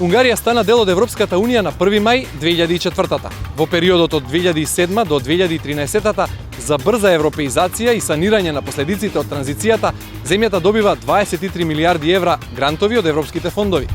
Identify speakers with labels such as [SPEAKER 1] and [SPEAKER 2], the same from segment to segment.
[SPEAKER 1] Унгарија стана дел од Европската Унија на 1 мај 2004-та. Во периодот од 2007 до 2013-та за брза европеизација и санирање на последиците од транзицијата, земјата добива 23 милиарди евра грантови од европските фондови.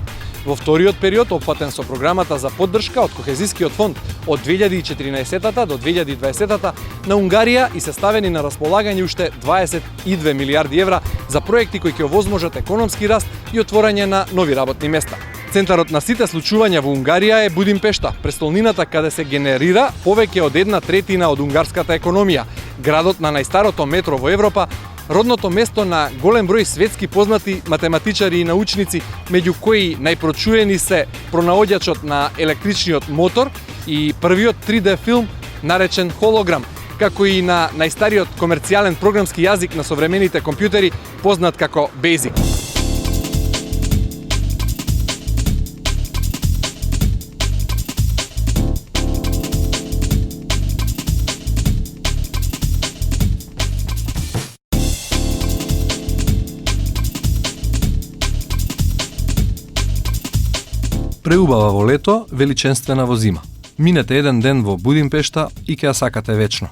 [SPEAKER 1] Во вториот период, опфатен со програмата за поддршка од Кохезискиот фонд од 2014 до 2020, на Унгарија и се ставени на располагање уште 22 милиарди евра за проекти кои ќе овозможат економски раст и отворање на нови работни места. Центарот на сите случувања во Унгарија е Будимпешта, престолнината каде се генерира повеќе од 1/3 од унгарската економија, градот на најстарото метро во Европа, родното место на голем број светски познати математичари и научници, меѓу кои најпрочуени се пронаоѓачот на електричниот мотор и првиот 3D филм наречен Холограм, како и на најстариот комерцијален програмски јазик на современите компјутери, познат како Basic.
[SPEAKER 2] Преубава во лето, величенствена во зима. Минете еден ден во Будимпешта и ќе ја сакате вечно.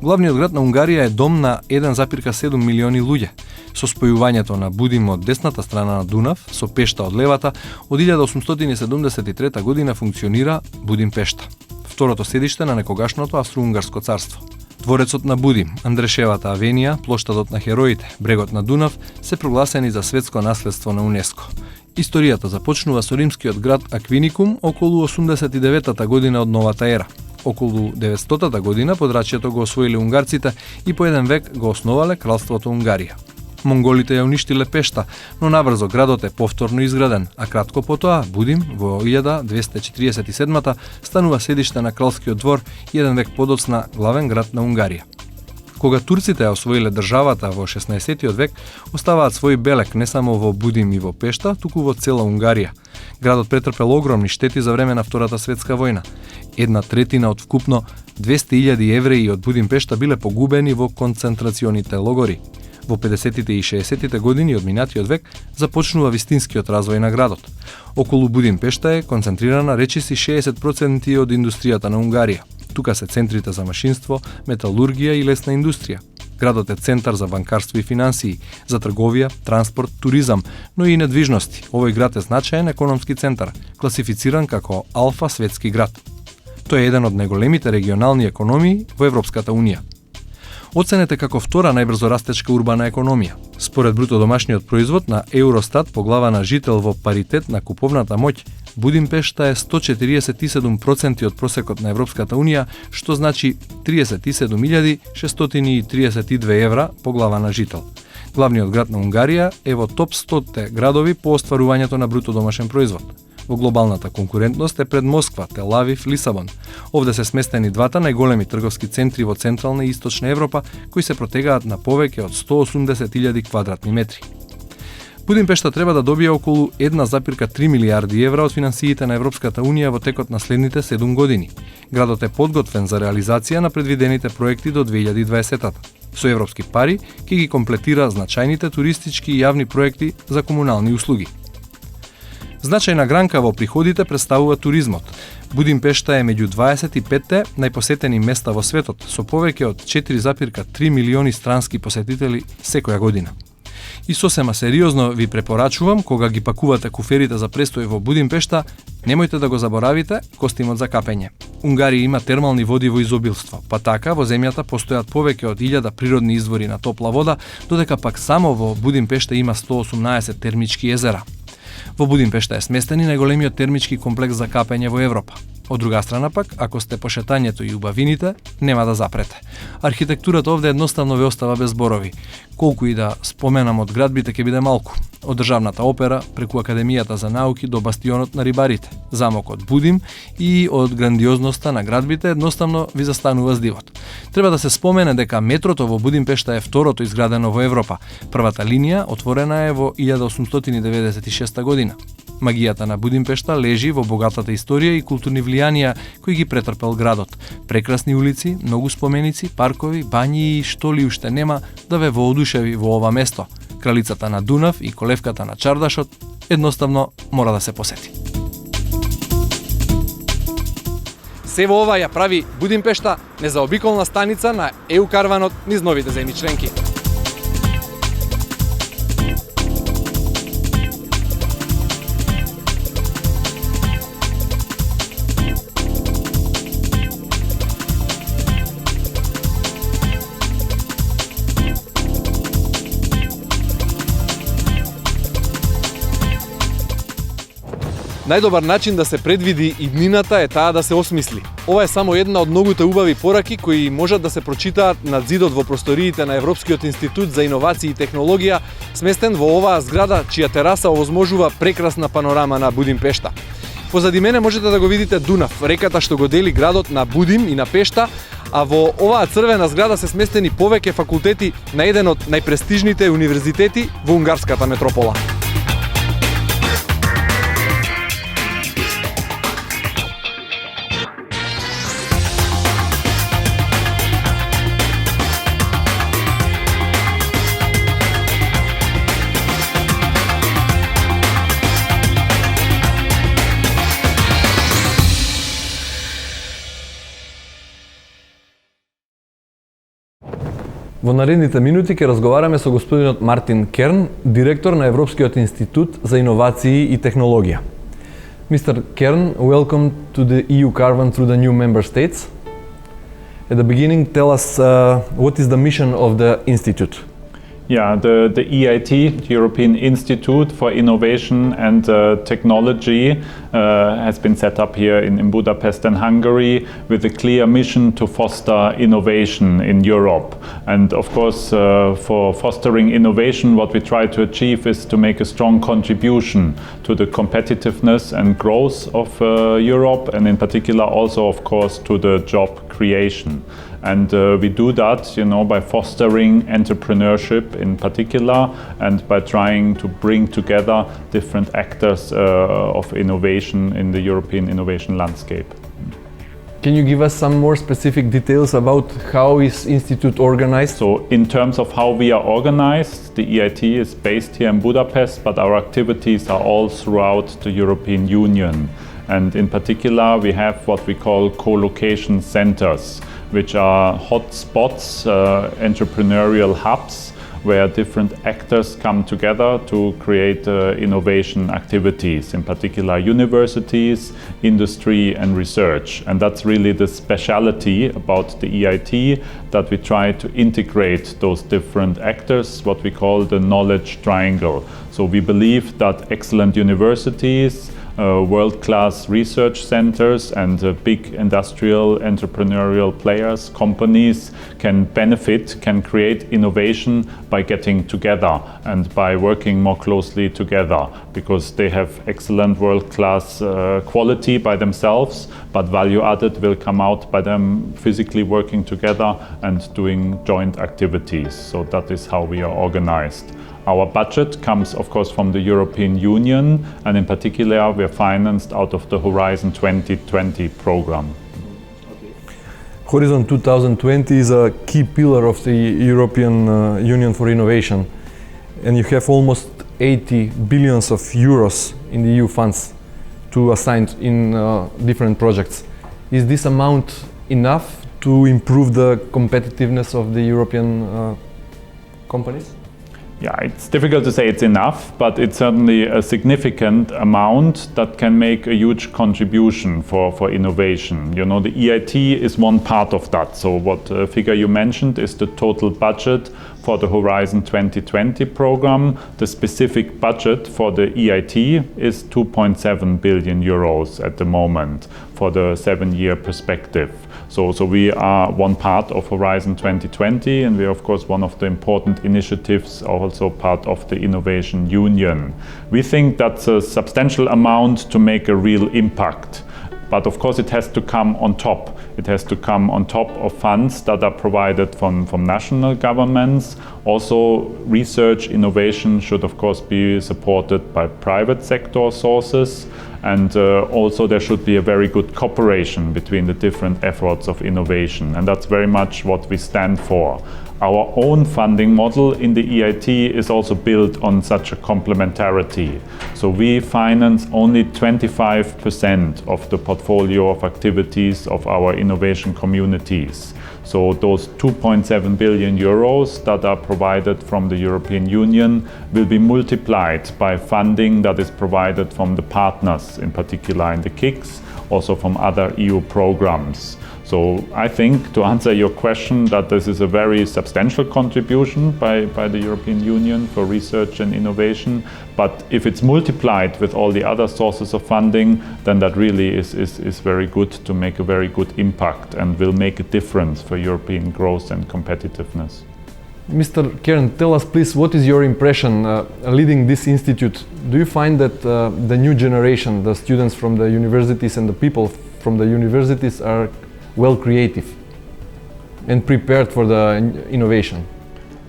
[SPEAKER 2] Главниот град на Унгарија е дом на 1,7 милиони луѓе. Со спојувањето на Будим од десната страна на Дунав со Пешта од левата, од 1873 година функционира Будимпешта, второто седиште на некогашното Австро-Унгарско царство. Дворецот на Будим, Андрешевата авенија, плоштадот на Хероите, брегот на Дунав се прогласени за светско наследство на УНЕСКО. Историјата започнува со римскиот град Аквиникум околу 89-та година од новата ера. Околу 900-та година подрачјето го освоиле унгарците и по еден век го основале кралството Унгарија. Монголите ја уништиле Пешта, но набрзо градот е повторно изграден, а кратко потоа Будим во 1247-та станува седиште на кралскиот двор и еден век подоцна главен град на Унгарија. Кога турците ја освоиле државата во 16-тиот век, оставаат свој белек не само во Будим и во Пешта, туку во цела Унгарија. Градот претрпел огромни штети за време на Втората светска војна. 1/3 од вкупно 200.000 евреи од Будимпешта биле погубени во концентрационите логори. Во 50-тите и 60-тите години од минатиот век започнува вистинскиот развој на градот. Околу Будимпешта е концентрирана речиси 60% од индустријата на Унгарија. Тука се центрите за машинство, металургија и лесна индустрија. Градот е центар за банкарство и финансии, за трговија, транспорт, туризам, но и недвижности. Овој град е значаен економски центар, класифициран како алфа светски град. Тој е еден од најголемите регионални економии во Европската Унија. Оценете како втора најбрзо растечка урбана економија. Според бруто домашниот производ на Евростат по глава на жител во паритет на куповната моќ, Будимпешта е 147% од просекот на Европската Унија, што значи 37.632 евра по глава на жител. Главниот град на Унгарија е во топ 100 градови по остварувањето на бруто домашен производ. Во глобалната конкурентност е пред Москва, Тел Авив, Лисабон. Овде се сместени двата најголеми трговски центри во Централна и Источна Европа, кои се протегаат на повеќе од 180.000 квадратни метри. Будимпешта треба да добие околу 1,3 милиарди евра од финансиите на Европската Унија во текот на следните 7 години. Градот е подготвен за реализација на предвидените проекти до 2020-та. Со европски пари ќе ги комплетира значајните туристички и јавни проекти за комунални услуги. Значајна гранка во приходите представува туризмот. Будимпешта е меѓу 25-те најпосетени места во светот, со повеќе од 4,3 милиони странски посетители секоја година. И сосема сериозно ви препорачувам, кога ги пакувате куферите за престој во Будимпешта, немојте да го заборавите костимот за капење. Унгарија има термални води во изобилство, па така во земјата постојат повеќе од 1000 природни извори на топла вода, додека пак само во Будимпешта има 118 термички езера. Во Будимпешта е сместен и најголемиот термички комплекс за капење во Европа. Од друга страна пак, ако сте по шетањето и убавините, нема да запрете. Архитектурата овде едноставно ве остава без зборови. Колку и да споменам од градбите ќе биде малку. Од државната опера, преку Академијата за науки до бастионот на рибарите, замокот Будим и од грандиозноста на градбите едноставно ви застанува здивот. Треба да се спомене дека метрото во Будимпешта е второто изградено во Европа. Првата линија отворена е во 1896 година. Магијата на Будимпешта лежи во богатата историја и културни влијанија кои ги претрпел градот. Прекрасни улици, многу споменици, паркови, бањи и што ли уште нема да ве воодушеви во ова место. Кралицата на Дунав и колевката на Чардашот едноставно мора да се посети.
[SPEAKER 1] Се во ова ја прави Будимпешта незаобиколна станица на EU карванот низ новите земји членки. Најдобар начин да се предвиди иднината е таа да се осмисли. Ова е само една од многуте убави пораки кои можат да се прочитаат над зидот во просториите на Европскиот институт за иновации и технологија, сместен во оваа зграда чија тераса овозможува прекрасна панорама на Будимпешта. Позади мене можете да го видите Дунав, реката што го дели градот на Будим и на Пешта, а во оваа црвена зграда се сместени повеќе факултети на еден од најпрестижните универзитети во унгарската метропола. Во наредните минути ќе разговараме со господинот Мартин Керн, директор на Европскиот институт за иновации и технологија. Mr. Kern, welcome to the EU Caravan through the new member states. At the beginning, tell us what is the mission of the institute?
[SPEAKER 3] Yeah, the EIT, the European Institute for Innovation and Technology, has been set up here in Budapest and Hungary with a clear mission to foster innovation in Europe. And of course, for fostering innovation, what we try to achieve is to make a strong contribution to the competitiveness and growth of Europe, and in particular also, of course, to the job creation. And we do that, by fostering entrepreneurship in particular, and by trying to bring together different actors of innovation in the European innovation landscape.
[SPEAKER 2] Can you give us some more specific details about how is Institute organized?
[SPEAKER 3] So in terms of how we are organized, the EIT is based here in Budapest, but our activities are all throughout the European Union. And in particular, we have what we call co-location centers, which are hotspots, entrepreneurial hubs, where different actors come together to create innovation activities, in particular universities, industry and research. And that's really the speciality about the EIT, that we try to integrate those different actors, what we call the knowledge triangle. So we believe that excellent universities, world-class research centers and big industrial entrepreneurial players, companies can benefit, can create innovation by getting together and by working more closely together, because they have excellent world-class quality by themselves, but value added will come out by them physically working together and doing joint activities. So that is how we are organized. Our budget comes, of course, from the European Union, and in particular, we are financed out of the Horizon 2020 program.
[SPEAKER 2] Horizon 2020 is a key pillar of the European Union for Innovation, and you have almost 80 billions of euros in the EU funds to assign in different projects. Is this amount enough to improve the competitiveness of the European companies?
[SPEAKER 3] Yeah, it's difficult to say it's enough, but it's certainly a significant amount that can make a huge contribution for innovation. The EIT is one part of that. So what figure you mentioned is the total budget for the Horizon 2020 program. The specific budget for the EIT is 2.7 billion euros at the moment for the 7-year perspective. So we are one part of Horizon 2020, and we are of course one of the important initiatives, also part of the Innovation Union. We think that's a substantial amount to make a real impact. But of course it has to come on top. It has to come on top of funds that are provided from national governments, Also, research innovation should of course be supported by private sector sources, and also there should be a very good cooperation between the different efforts of innovation, and that's very much what we stand for. Our own funding model in the EIT is also built on such a complementarity. So we finance only 25% of the portfolio of activities of our innovation communities. So those 2.7 billion euros that are provided from the European Union will be multiplied by funding that is provided from the partners, in particular in the KICs, also from other EU programs. So I think, to answer your question, that this is a very substantial contribution by the European Union for research and innovation. But if it's multiplied with all the other sources of funding, then that really is very good to make a very good impact and will make a difference for European growth and competitiveness.
[SPEAKER 1] Mr. Kern, tell us please, what is your impression leading this institute? Do you find that the new generation, the students from the universities and the people from the universities are well creative and prepared for the innovation?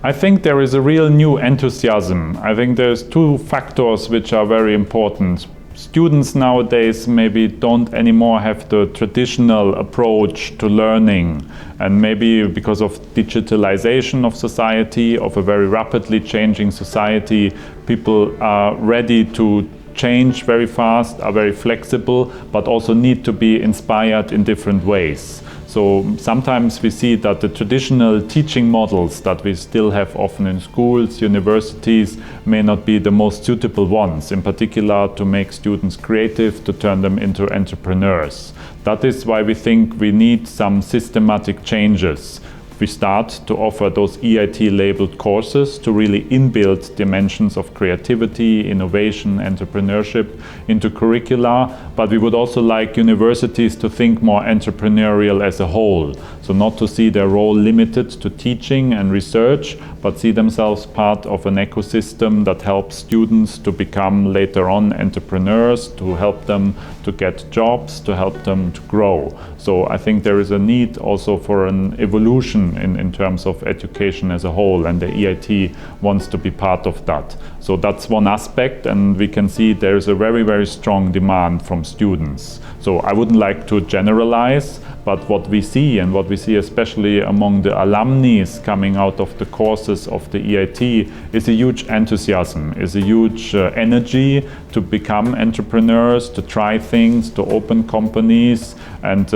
[SPEAKER 3] I think there is a real new enthusiasm. I think there's two factors which are very important. Students nowadays maybe don't anymore have the traditional approach to learning, and maybe because of digitalization of society, of a very rapidly changing society, people are ready to change very fast, are very flexible, but also need to be inspired in different ways. So sometimes we see that the traditional teaching models that we still have often in schools, universities, may not be the most suitable ones, in particular to make students creative, to turn them into entrepreneurs. That is why we think we need some systematic changes. We start to offer those EIT-labeled courses to really inbuild dimensions of creativity, innovation, entrepreneurship into curricula, but we would also like universities to think more entrepreneurial as a whole. So not to see their role limited to teaching and research, but see themselves part of an ecosystem that helps students to become later on entrepreneurs, to help them to get jobs, to help them to grow. So I think there is a need also for an evolution in terms of education as a whole, and the EIT wants to be part of that. So that's one aspect, and we can see there is a very, very strong demand from students. So I wouldn't like to generalize, but what we see, and what we see especially among the alumni coming out of the courses of the EIT, is a huge enthusiasm, is a huge energy to become entrepreneurs, to try things, to open companies, and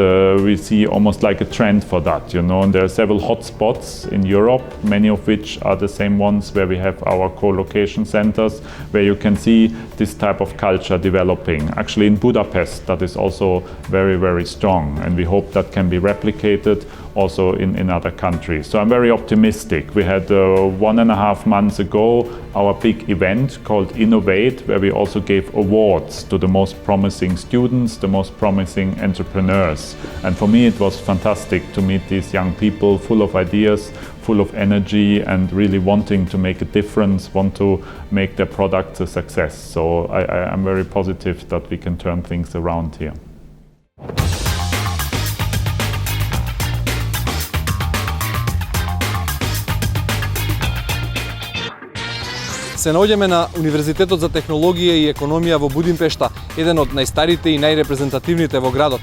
[SPEAKER 3] we see almost like a trend for that, you know. And there are several hotspots in Europe, many of which are the same ones where we have our co-location centers, where you can see this type of culture developing. Actually in Budapest, that is also very, very strong, and we hope that can be replicated also in other countries. So I'm very optimistic. We had 1.5 months ago our big event called Innovate, where we also gave awards to the most promising students, the most promising entrepreneurs. And for me it was fantastic to meet these young people full of ideas, full of energy, and really wanting to make a difference, want to make their products a success. So I'm very positive that we can turn things around here.
[SPEAKER 1] Се наоѓаме на Универзитетот за технологија и економија во Будимпешта, еден од најстарите и најрепрезентативните во градот.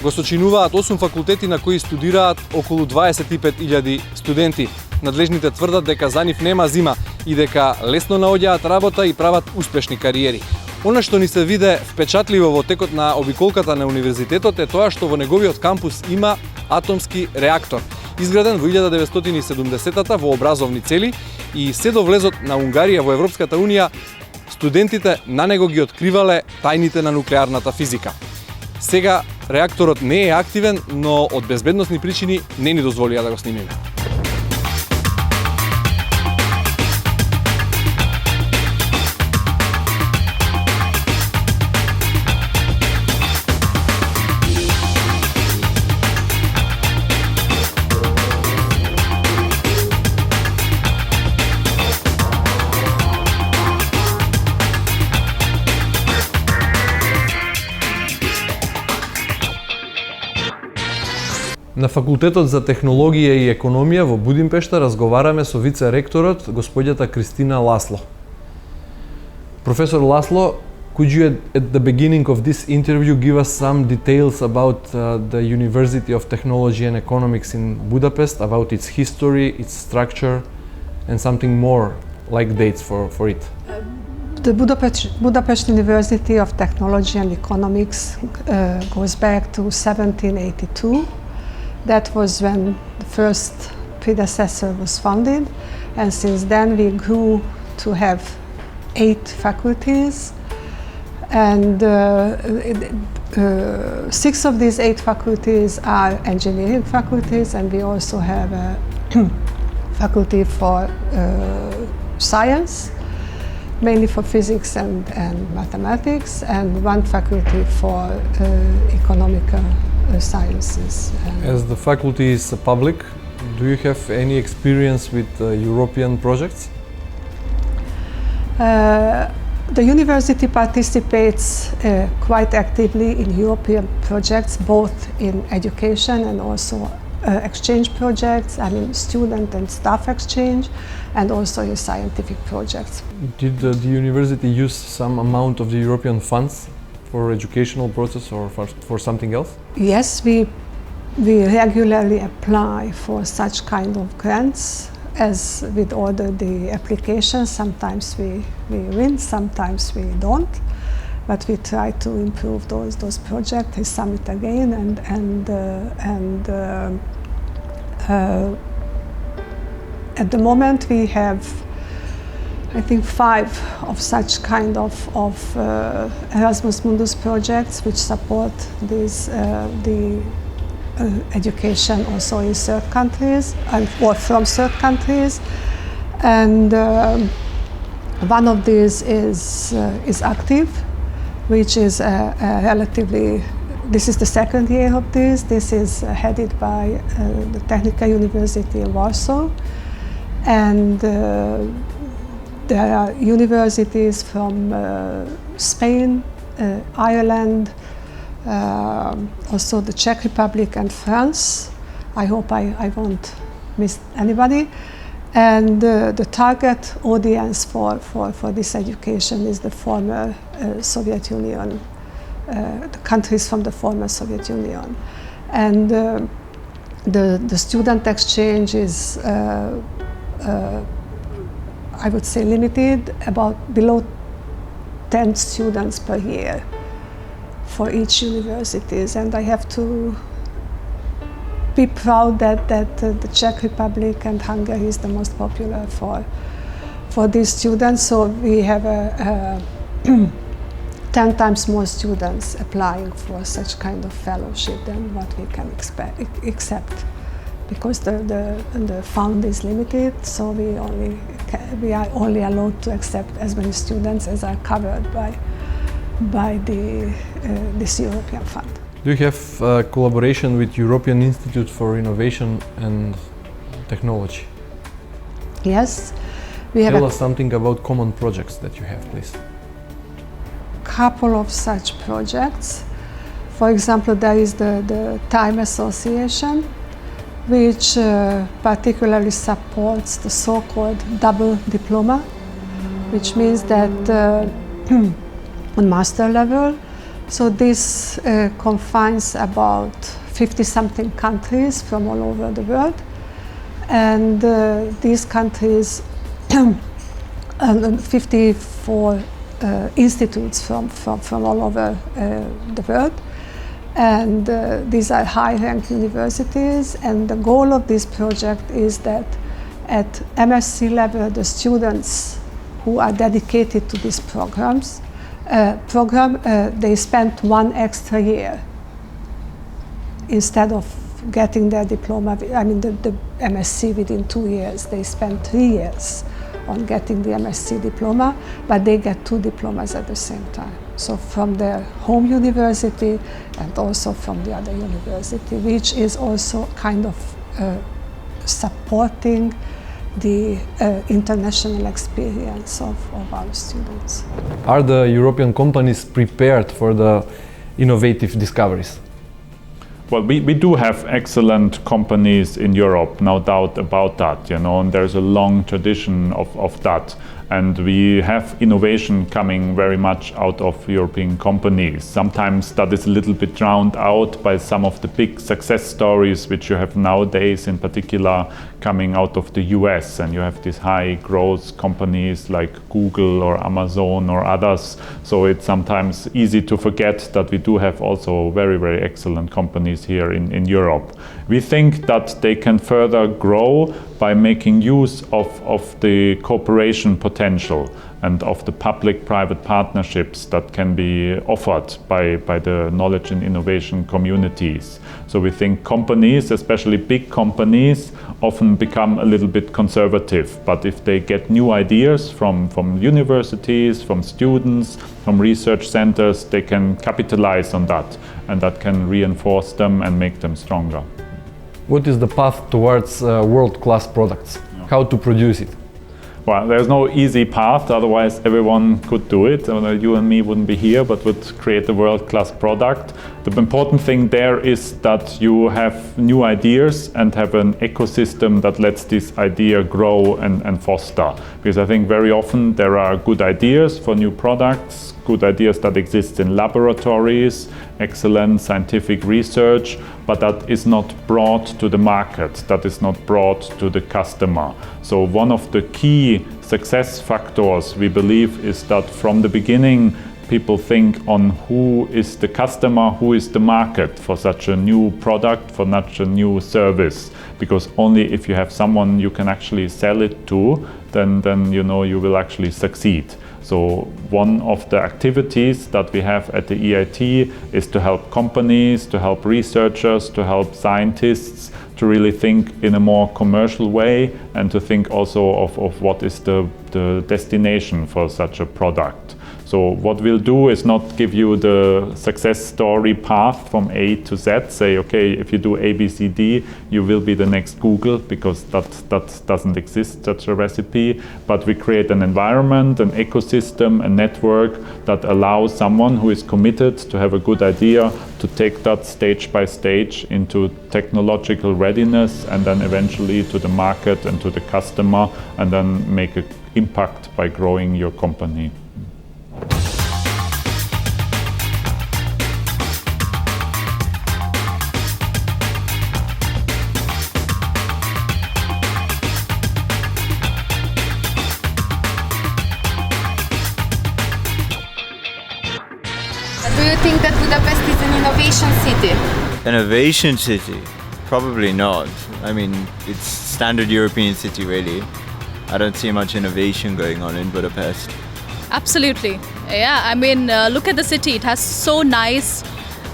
[SPEAKER 1] Го сочинуваат 8 факултети на кои студираат околу 25.000 студенти. Надлежните тврдат дека за нив нема зима и дека лесно наоѓаат работа и прават успешни кариери. Она што ни се виде впечатливо во текот на обиколката на универзитетот е тоа што во неговиот кампус има атомски реактор, изграден во 1970-та во образовни цели, и се до влезот на Унгарија во Европската Унија, студентите на него ги откривале тајните на нуклеарната физика. Сега реакторот не е активен, но од безбедносни причини не ни дозволија да го снимиме.
[SPEAKER 2] На Факултетот за технологија и економија во Будимпешта разговараме со вице-ректорот, господјата Кристина Ласло. Professor Laszlo, could you at the beginning of this interview give us some details about the University of Technology and Economics in Budapest, about its history, its structure, and something more, like dates for it?
[SPEAKER 4] The Budapest University of Technology and Economics goes back to 1782. That was when the first predecessor was founded, and since then we grew to have 8 faculties, and 6 of these 8 faculties are engineering faculties, and we also have a faculty for science, mainly for physics and mathematics, and 1 faculty for economical sciences.
[SPEAKER 2] As the faculty is public, do you have any experience with European projects?
[SPEAKER 4] The university participates quite actively in European projects, both in education and also exchange projects, I mean student and staff exchange, and also in scientific projects.
[SPEAKER 2] Did the university use some amount of the European funds for educational process or for something else?
[SPEAKER 4] Yes, we regularly apply for such kind of grants. As with all the applications, sometimes we win, sometimes we don't, but we try to improve those projects, we submit again, and at the moment we have, I think, 5 of such kind of Erasmus Mundus projects which support this, the education also in third countries or from third countries, and one of these is active, which is relatively. This is the second year of this. This is headed by the Technical University in Warsaw, and there are universities from Spain, Ireland, also the Czech Republic and France. I hope I won't miss anybody. And the target audience for this education is the former Soviet Union, the countries from the former Soviet Union. And the student exchange is, I would say, limited, about below 10 students per year for each universities, and I have to be proud that the Czech Republic and Hungary is the most popular for these students. So we have 10 times more students applying for such kind of fellowship than what we can accept, because the fund is limited. So we are only allowed to accept as many students as are covered by this European fund.
[SPEAKER 2] Do you have collaboration with European Institute for Innovation and Technology?
[SPEAKER 4] Yes, we have.
[SPEAKER 2] Tell us something about common projects that you have, please.
[SPEAKER 4] Couple of such projects. For example, there is the Time Association, which particularly supports the so-called double diploma, which means that on master level. So this confines about 50-something countries from all over the world, and these countries, 54 institutes from all over the world, and these are high-ranked universities, and the goal of this project is that at MSc level, the students who are dedicated to these programs, they spent 1 extra year instead of getting their diploma. I mean, the MSc within 2 years, they spent 3 years on getting the MSc diploma, but they get 2 diplomas at the same time. So from their home university and also from the other university, which is also kind of supporting the international experience of our students.
[SPEAKER 2] Are the European companies prepared for the innovative discoveries?
[SPEAKER 3] Well, we do have excellent companies in Europe, no doubt about that, and there's a long tradition of that. And we have innovation coming very much out of European companies. Sometimes that is a little bit drowned out by some of the big success stories which you have nowadays, in particular coming out of the US. And you have these high growth companies like Google or Amazon or others. So it's sometimes easy to forget that we do have also very, very excellent companies here in Europe. We think that they can further grow by making use of the cooperation potential and of the public-private partnerships that can be offered by the knowledge and innovation communities. So we think companies, especially big companies, often become a little bit conservative. But if they get new ideas from universities, from students, from research centers, they can capitalize on that, and that can reinforce them and make them stronger.
[SPEAKER 5] What is the path towards world-class products? How to produce it?
[SPEAKER 3] Well, there's no easy path, otherwise everyone could do it. You and me wouldn't be here, but would create a world-class product. The important thing there is that you have new ideas and have an ecosystem that lets this idea grow and foster. Because I think very often there are good ideas for new products, good ideas that exist in laboratories, excellent scientific research, but that is not brought to the market, that is not brought to the customer. So one of the key success factors, we believe, is that from the beginning people think on who is the customer, who is the market for such a new product, for such a new service. Because only if you have someone you can actually sell it to, then you will actually succeed. So one of the activities that we have at the EIT is to help companies, to help researchers, to help scientists to really think in a more commercial way and to think also of what is the destination for such a product. So what we'll do is not give you the success story path from A to Z, say, okay, if you do A, B, C, D, you will be the next Google, because that doesn't exist, such a recipe. But we create an environment, an ecosystem, a network that allows someone who is committed to have a good idea to take that stage by stage into technological readiness and then eventually to the market and to the customer, and then make an impact by growing your company.
[SPEAKER 6] Do you think that Budapest is an innovation city?
[SPEAKER 7] Innovation city? Probably not. I mean, it's standard European city really. I don't see much innovation going on in Budapest.
[SPEAKER 8] Absolutely. Yeah, I mean, look at the city. It has so nice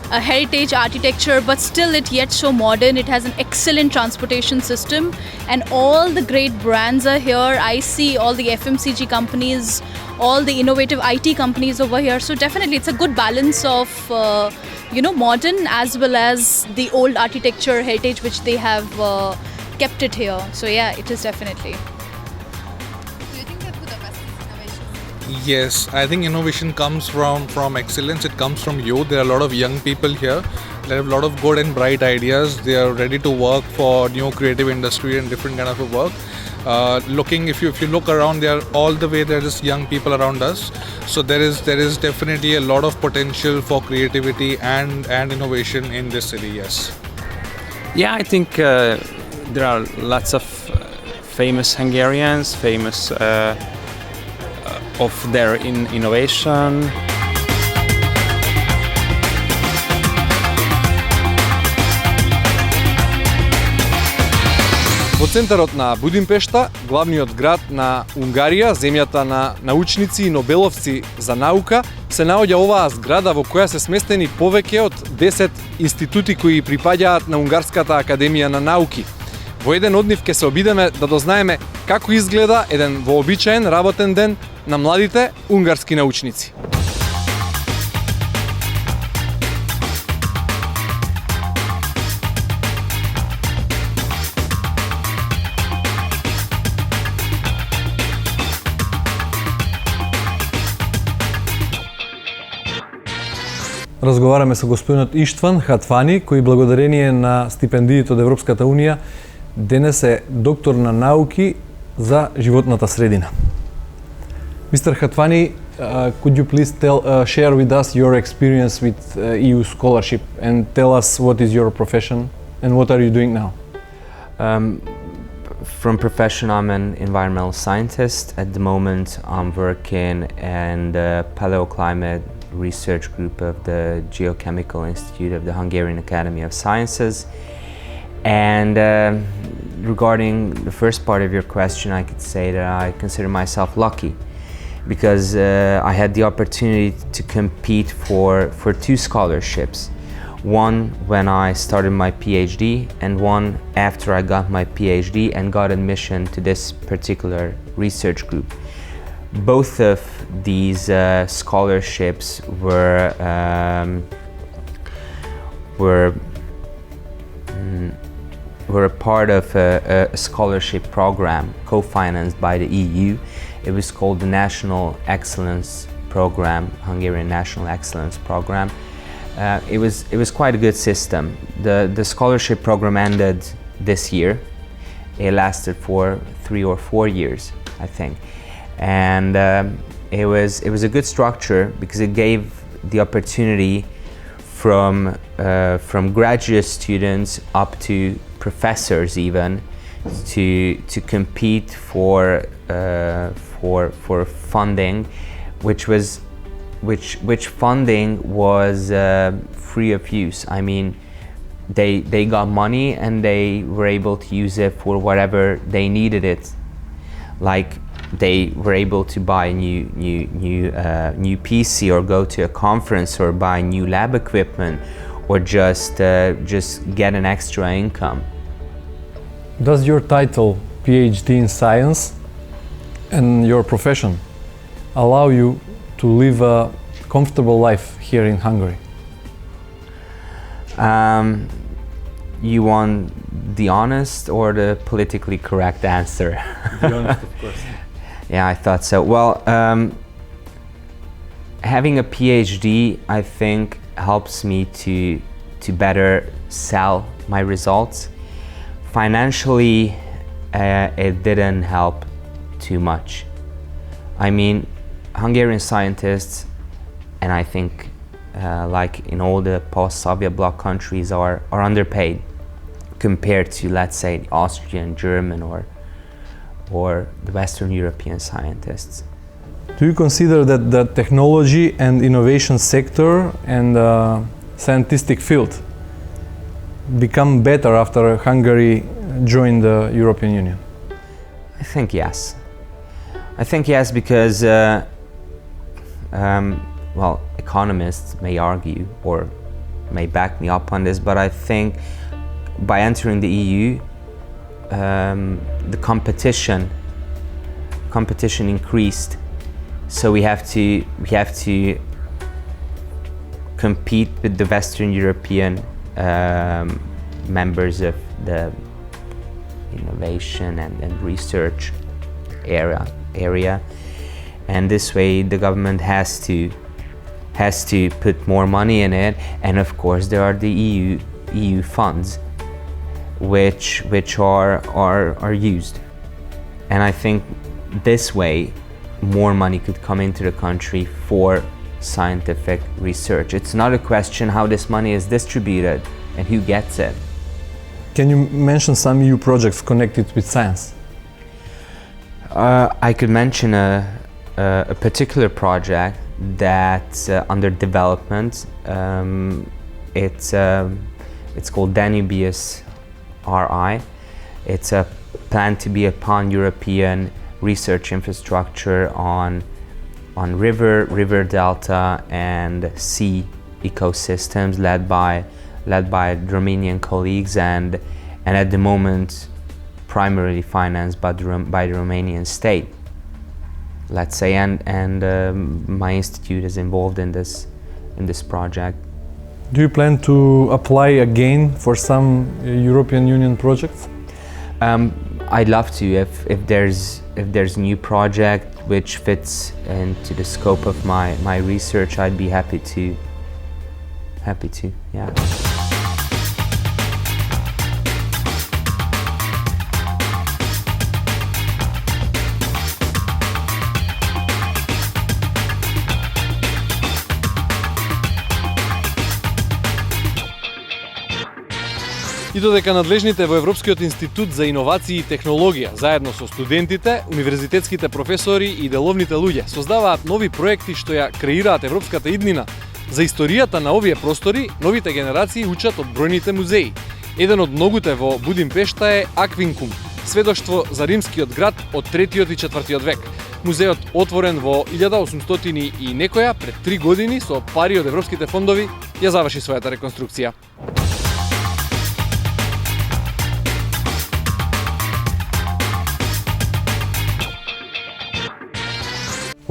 [SPEAKER 8] heritage architecture, but still it yet so modern. It has an excellent transportation system and all the great brands are here. I see all the FMCG companies, all the innovative IT companies over here. So definitely it's a good balance of modern as well as the old architecture heritage which they have kept it here. So yeah, it is definitely.
[SPEAKER 6] Do you think that Budapest is innovation?
[SPEAKER 9] Yes, I think innovation comes from excellence. It comes from youth. There are a lot of young people here. They have a lot of good and bright ideas. They are ready to work for new creative industry and different kind of a work. If you look around, there all the way there is young people around us. So there is definitely a lot of potential for creativity and innovation in this city. Yes.
[SPEAKER 10] Yeah, I think there are lots of famous Hungarians, famous of their innovation.
[SPEAKER 1] Во центарот на Будимпешта, главниот град на Унгарија, земјата на научници и нобеловци за наука, се наоѓа оваа зграда во која се сместени повеќе од 10 институти кои припаѓаат на Унгарската академија на науки. Во еден од нив ќе се обидеме да дознаеме како изгледа еден вообичаен работен ден на младите унгарски научници.
[SPEAKER 2] Разговараме со господинот Иштван Хатвани, кој благодарение на стипендиите од Европската Унија денес е доктор на науки за животната средина. Mr. Hatwani, could you please share with us your experience with EU scholarship and tell us what is your profession and what are you doing now?
[SPEAKER 11] From profession, I'm an environmental scientist. At the moment, I'm working in the paleoclimate research group of the Geochemical Institute of the Hungarian Academy of Sciences. And regarding the first part of your question, I could say that I consider myself lucky because I had the opportunity to compete for two scholarships. One when I started my PhD and one after I got my PhD and got admission to this particular research group. Both of these scholarships were a part of a scholarship program co-financed by the EU. It was called the National Excellence Program, Hungarian National Excellence Program. It was quite a good system. The scholarship program ended this year. It lasted for 3 or 4 years, I think, and it was a good structure because it gave the opportunity from graduate students up to professors even to compete for funding, which funding was free of use. I mean, they got money and they were able to use it for whatever they needed it. Like they were able to buy a new PC or go to a conference or buy new lab equipment or just get an extra income.
[SPEAKER 2] Does your title, PhD in Science, and your profession allow you to live a comfortable life here in Hungary?
[SPEAKER 11] You want the honest or the politically correct answer?
[SPEAKER 2] The honest, of course.
[SPEAKER 11] Yeah, I thought so. Well, having a PhD, I think, helps me to better sell my results. Financially, it didn't help too much. I mean, Hungarian scientists, and I think like in all the post-Soviet bloc countries, are underpaid compared to, let's say, the Austrian, German, or the Western European scientists.
[SPEAKER 2] Do you consider that the technology and innovation sector and scientific field become better after Hungary joined the European Union?
[SPEAKER 11] I think yes. I think yes because, well, economists may argue or may back me up on this, but I think by entering the EU, the competition increased. So we have to compete with the Western European members of the innovation and research area, and this way the government has to put more money in it, and of course there are the EU funds which are used, and I think this way more money could come into the country for scientific research. It's not a question how this money is distributed and who gets it.
[SPEAKER 2] Can you mention some EU projects connected with science?
[SPEAKER 11] I could mention a particular project that's under development. It's called Danubius RI. It's a planned to be a pan-European research infrastructure on river delta and sea ecosystems led by Romanian colleagues and at the moment primarily financed by the Romanian state, let's say, and my institute is involved in this project.
[SPEAKER 2] Do you plan to apply again for some European Union projects?
[SPEAKER 11] I'd love to. If there's a new project which fits into the scope of my research, I'd be happy happy to, yeah.
[SPEAKER 1] И додека надлежните во Европскиот институт за иновации и технологија, заедно со студентите, универзитетските професори и деловните луѓе, создаваат нови проекти што ја креираат европската иднина. За историјата на овие простори, новите генерации учат од бројните музеи. Еден од многуте во Будимпешта е Аквинкум, сведоштво за римскиот град од 3-тиот и 4-тиот век. Музеот, отворен во 1800 и некоја, пред 3 години, со пари од европските фондови, ја заврши својата реконструкција.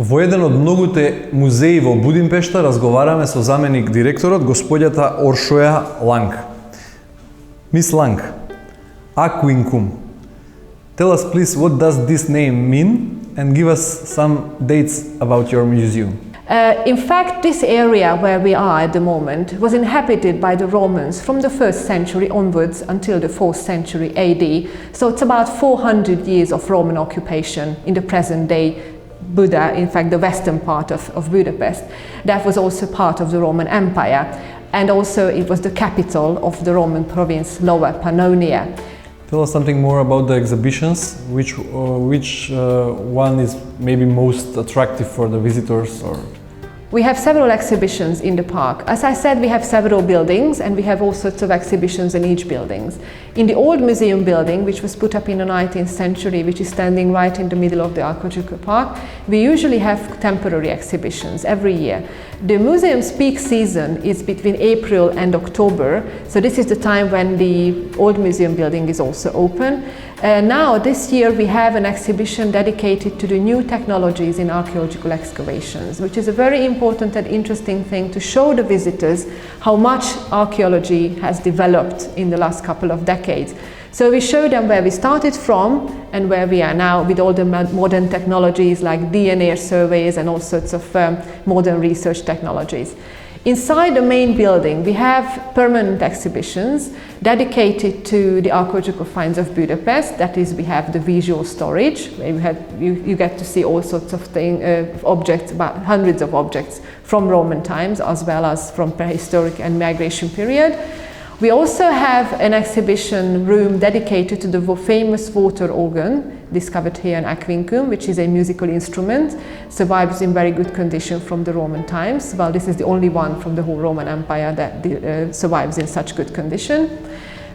[SPEAKER 2] Во еден од многуте музеи во Будимпешта разговараме со заменик директорот господјата Оршоја Ланг. Мис Ланг, Аквинкум. Tell us please what does this name mean and give us some dates about your museum.
[SPEAKER 12] In fact, this area where we are at the moment was inhabited by the Romans from the 1st century onwards until the 4th century AD. So it's about 400 years of Roman occupation in the present day Buda, in fact the western part of Budapest. That was also part of the Roman Empire, and also it was the capital of the Roman province Lower Pannonia.
[SPEAKER 2] Tell us something more about the exhibitions. Which one is maybe most attractive for the visitors? Or
[SPEAKER 12] we have several exhibitions in the park. As I said, we have several buildings and we have all sorts of exhibitions in each building. In the old museum building, which was put up in the 19th century, which is standing right in the middle of the archaeological park, we usually have temporary exhibitions every year. The museum's peak season is between April and October, so this is the time when the old museum building is also open. Now, this year, we have an exhibition dedicated to the new technologies in archaeological excavations, which is a very important and interesting thing to show the visitors how much archaeology has developed in the last couple of decades. So we show them where we started from and where we are now with all the modern technologies like DNA surveys and all sorts of modern research technologies. Inside the main building, we have permanent exhibitions dedicated to the archaeological finds of Budapest. That is, we have the visual storage, where you get to see all sorts of objects, about hundreds of objects from Roman times, as well as from prehistoric and migration period. We also have an exhibition room dedicated to the famous water organ discovered here in Akvinkum, which is a musical instrument, survives in very good condition from the Roman times. Well, this is the only one from the whole Roman Empire that survives in such good condition.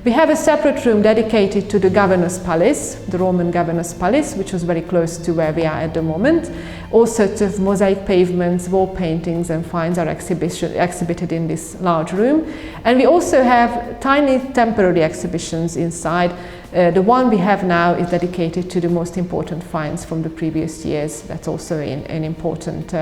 [SPEAKER 12] We have a separate room dedicated to the governor's palace, the Roman governor's palace, which was very close to where we are at the moment. All sorts of mosaic pavements, wall paintings and finds are exhibited in this large room. And we also have tiny temporary exhibitions inside. The one we have now is dedicated to the most important finds from the previous years. That's also an important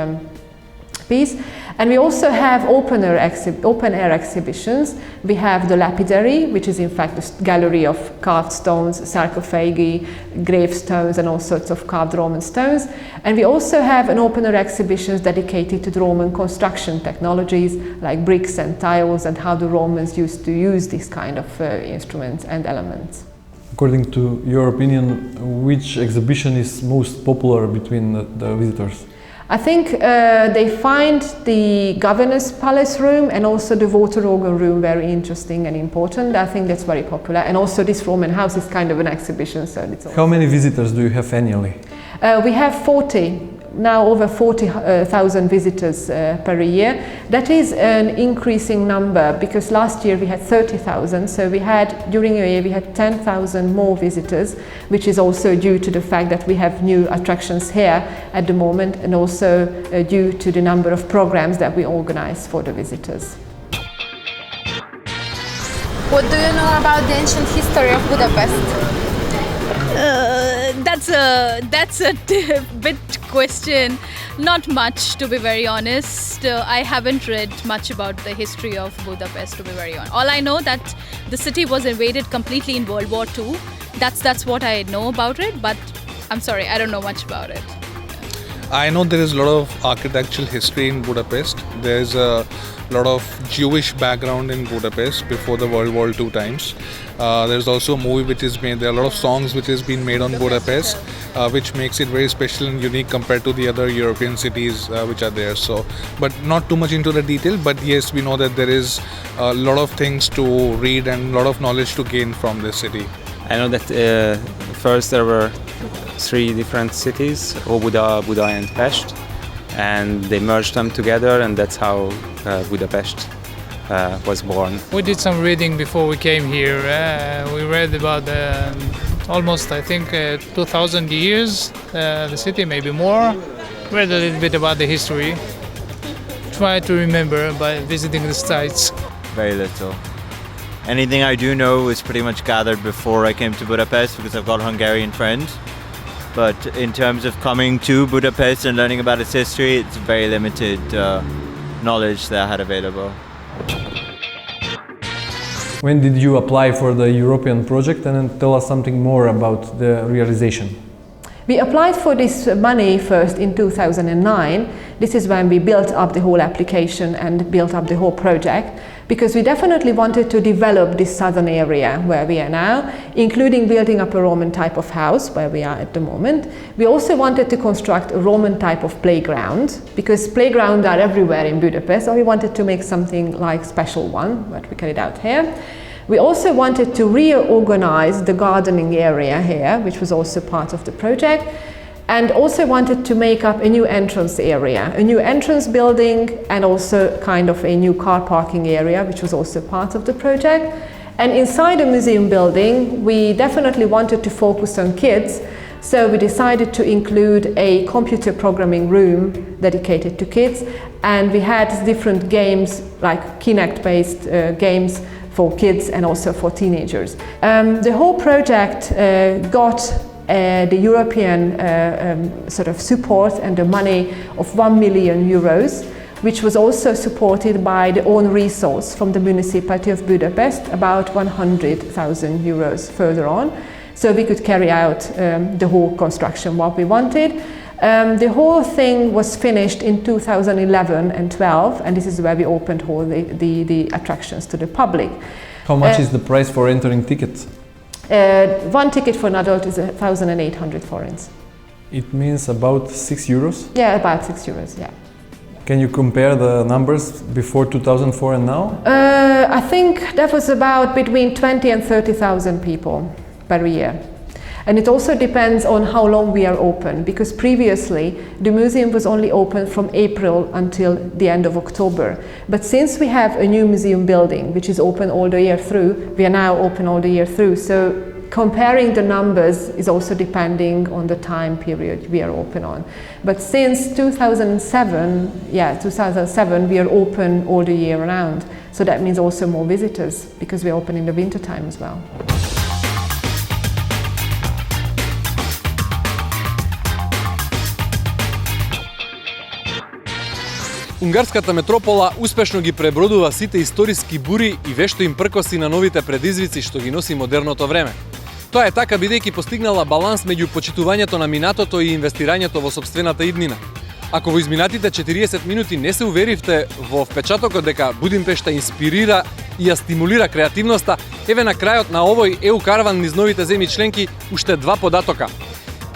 [SPEAKER 12] piece. And we also have open air exhibitions. We have the lapidary, which is in fact a gallery of carved stones, sarcophagi, gravestones and all sorts of carved Roman stones. And we also have an open air exhibitions dedicated to the Roman construction technologies like bricks and tiles and how the Romans used to use these kind of instruments and elements.
[SPEAKER 2] according to your opinion, which exhibition is most popular between the visitors?
[SPEAKER 12] I think they find the governor's palace room and also the water organ room very interesting and important. I think that's very popular. And also this Roman house is kind of an exhibition. So it's
[SPEAKER 2] How many visitors do you have annually?
[SPEAKER 12] We have 40, now over 40,000 visitors per year. That is an increasing number because last year we had 30,000. So we had, during a year, we had 10,000 more visitors, which is also due to the fact that we have new attractions here at the moment and also due to the number of programs that we organize for the visitors.
[SPEAKER 6] What do you know about the ancient history of Budapest?
[SPEAKER 8] That's a bit question. Not much, to be very honest. I haven't read much about the history of Budapest, to be very honest. All I know that the city was invaded completely in World War II. That's what I know about it, but I'm sorry, I don't know much about it.
[SPEAKER 9] I know there is a lot of architectural history in Budapest. There's a lot of Jewish background in Budapest before the World War II times. There's also a movie which is made. There are a lot of songs which has been made on Budapest, which makes it very special and unique compared to the other European cities which are there. So, but not too much into the detail. But yes, we know that there is a lot of things to read and a lot of knowledge to gain from this city.
[SPEAKER 10] I know that first there were 3 different cities, Óbuda, Buda and Pest, and they merged them together, and that's how Budapest was born.
[SPEAKER 13] We did some reading before we came here. We read about almost, I think, 2,000 years, the city, maybe more. Read a little bit about the history. Try to remember by visiting the sites.
[SPEAKER 7] Very little. Anything I do know was pretty much gathered before I came to Budapest because I've got Hungarian friends. But in terms of coming to Budapest and learning about its history, it's very limited knowledge that I had available.
[SPEAKER 5] When did you apply for the European project, and then tell us something more about the realization?
[SPEAKER 12] We applied for this money first in 2009. This is when we built up the whole application and built up the whole project, because we definitely wanted to develop this southern area where we are now, including building up a Roman type of house where we are at the moment. We also wanted to construct a Roman type of playground, because playgrounds are everywhere in Budapest, so we wanted to make something like special one, what we carried out here. We also wanted to reorganize the gardening area here, which was also part of the project, and also wanted to make up a new entrance area, a new entrance building, and also kind of a new car parking area, which was also part of the project. And inside the museum building, we definitely wanted to focus on kids, so we decided to include a computer programming room dedicated to kids, and we had different games, like Kinect-based games, for kids and also for teenagers. The whole project got the European sort of support and the money of 1 million euros, which was also supported by the own resource from the municipality of Budapest, about 100,000 euros further on, so we could carry out the whole construction what we wanted. The whole thing was finished in 2011 and 12, and this is where we opened all the attractions to the public.
[SPEAKER 5] How much is the price for entering tickets?
[SPEAKER 12] One ticket for an adult is 1,800 forints.
[SPEAKER 5] It means about 6 euros?
[SPEAKER 12] Yeah, about 6 euros, yeah.
[SPEAKER 5] Can you compare the numbers before 2004 and now?
[SPEAKER 12] I think that was about between 20 and 30,000 people per year. And it also depends on how long we are open, because previously the museum was only open from April until the end of October. But since we have a new museum building, which is open all the year through, we are now open all the year through. So comparing the numbers is also depending on the time period we are open on. But since 2007, we are open all the year round. So that means also more visitors, because we are open in the winter time as well.
[SPEAKER 1] Унгарската метропола успешно ги пребродува сите историски бури и вешто им пркоси на новите предизвици што ги носи модерното време. Тоа е така бидејќи постигнала баланс меѓу почитувањето на минатото и инвестирањето во сопствената иднина. Ако во изминатите 40 минути не се уверивте во впечатокот дека Будимпешта инспирира и ја стимулира креативноста, еве на крајот на овој EU караван низ новите земји членки уште 2 податока.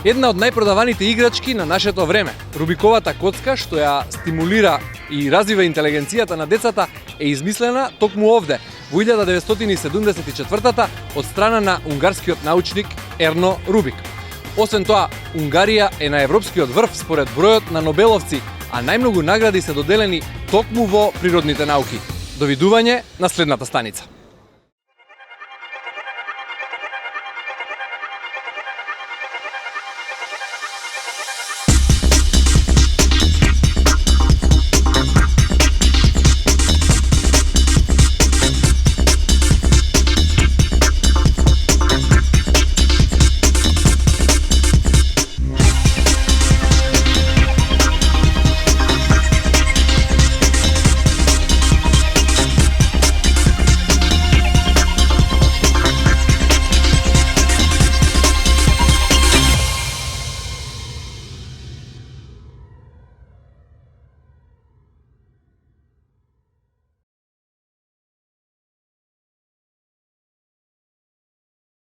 [SPEAKER 1] Една од најпродаваните играчки на нашето време, Рубиковата коцка, што ја стимулира и развива интелигенцијата на децата, е измислена токму овде, во 1974 од страна на унгарскиот научник Ерно Рубик. Освен тоа, Унгарија е на европскиот врв според бројот на нобеловци, а најмногу награди се доделени токму во природните науки. Довидување на следната станица.